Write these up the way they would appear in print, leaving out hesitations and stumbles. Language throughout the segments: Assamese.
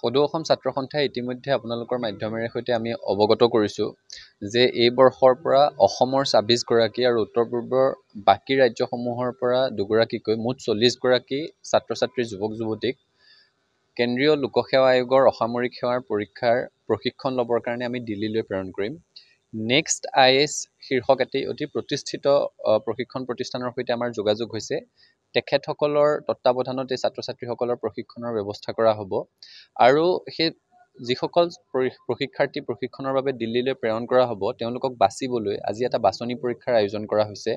সদৌ অসম ছাত্ৰ সন্থাই ইতিমধ্যে আপোনালোকৰ মাধ্যমেৰে সৈতে আমি অৱগত কৰিছোঁ যে এই বৰ্ষৰ পৰা অসমৰ ২৬ গৰাকী আৰু উত্তৰ পূৰ্বৰ বাকী ৰাজ্যসমূহৰ পৰা দুগৰাকীকৈ মুঠ ৪০ গৰাকী ছাত্ৰ ছাত্ৰী যুৱক যুৱতীক কেন্দ্ৰীয় লোকসেৱা আয়োগৰ অসামৰিক সেৱাৰ পৰীক্ষাৰ প্ৰশিক্ষণ ল'বৰ কাৰণে আমি দিল্লীলৈ প্ৰেৰণ কৰিম। নেক্সট IAS শীৰ্ষক এটি অতি প্ৰতিষ্ঠিত প্ৰশিক্ষণ প্ৰতিষ্ঠানৰ সৈতে আমাৰ যোগাযোগ হৈছে। তেখেতসকলৰ তত্ত্বাৱধানত এই ছাত্ৰ ছাত্ৰীসকলৰ প্ৰশিক্ষণৰ ব্যৱস্থা কৰা হ'ব আৰু সেই যিসকল প্ৰশিক্ষাৰ্থী প্ৰশিক্ষণৰ বাবে দিল্লীলৈ প্ৰেৰণ কৰা হ'ব তেওঁলোকক বাছিবলৈ আজি এটা বাছনি পৰীক্ষাৰ আয়োজন কৰা হৈছে।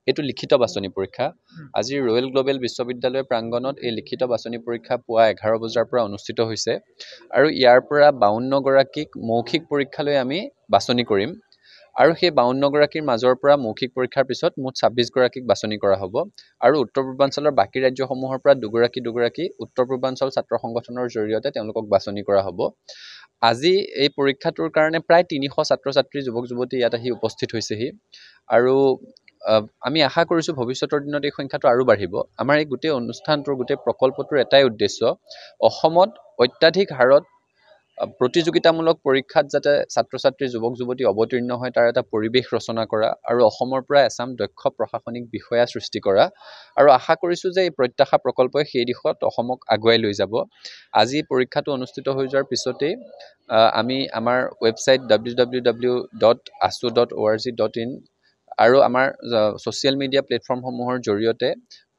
এইটো লিখিত বাছনি পৰীক্ষা। আজি ৰয়েল গ্লোবেল বিশ্ববিদ্যালয় প্ৰাংগণত এই লিখিত বাছনি পৰীক্ষা পুৱা 11 বজাৰ পৰা অনুষ্ঠিত হৈছে আৰু ইয়াৰ পৰা 52 গৰাকীক মৌখিক পৰীক্ষালৈ আমি বাছনি কৰিম আৰু সেই 52 গৰাকীৰ মাজৰ পৰা মৌখিক পৰীক্ষাৰ পিছত মুঠ 26 গৰাকীক বাছনি কৰা হ'ব আৰু উত্তৰ পূৰ্বাঞ্চলৰ বাকী ৰাজ্যসমূহৰ পৰা দুগৰাকী উত্তৰ পূৰ্বাঞ্চল ছাত্ৰ সংগঠনৰ জৰিয়তে তেওঁলোকক বাছনি কৰা হ'ব। আজি এই পৰীক্ষাটোৰ কাৰণে প্ৰায় 300 ছাত্ৰ ছাত্ৰী যুৱক যুৱতী ইয়াত আহি উপস্থিত হৈছেহি আৰু আমি আশা কৰিছোঁ ভৱিষ্যতৰ দিনত এই সংখ্যাটো আৰু বাঢ়িব। আমাৰ এই গোটেই অনুষ্ঠানটোৰ গোটেই প্ৰকল্পটোৰ এটাই উদ্দেশ্য, অসমত অত্যাধিক হাৰত প্ৰতিযোগিতামূলক পৰীক্ষাত যাতে ছাত্ৰ ছাত্ৰী যুৱক যুৱতী অৱতীৰ্ণ হয় তাৰ এটা পৰিৱেশ ৰচনা কৰা আৰু অসমৰ পৰা এচাম দক্ষ প্ৰশাসনিক বিষয়া সৃষ্টি কৰা আৰু আশা কৰিছোঁ যে এই প্ৰত্যাশা প্ৰকল্পই সেই দিশত অসমক আগুৱাই লৈ যাব। আজি পৰীক্ষাটো অনুষ্ঠিত হৈ যোৱাৰ পিছতেই আমি আমাৰ ৱেবছাইট www.asu.org.in আৰু আমাৰ ছ'চিয়েল মিডিয়া প্লেটফৰ্মসমূহৰ জৰিয়তে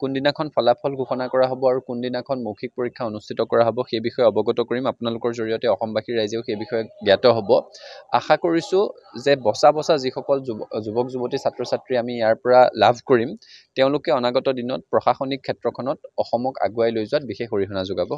কোনদিনাখন ফলাফল ঘোষণা কৰা হ'ব আৰু কোনদিনাখন মৌখিক পৰীক্ষা অনুষ্ঠিত কৰা হ'ব সেই বিষয়ে অৱগত কৰিম। আপোনালোকৰ জৰিয়তে অসমবাসীৰ ৰাইজেও সেই বিষয়ে জ্ঞাত হ'ব। আশা কৰিছোঁ যে বছা যিসকল যুৱক যুৱতী ছাত্ৰ ছাত্ৰী আমি ইয়াৰ পৰা লাভ কৰিম তেওঁলোকে অনাগত দিনত প্ৰশাসনিক ক্ষেত্ৰখনত অসমক আগুৱাই লৈ যোৱাত বিশেষ অৰিহণা যোগাব।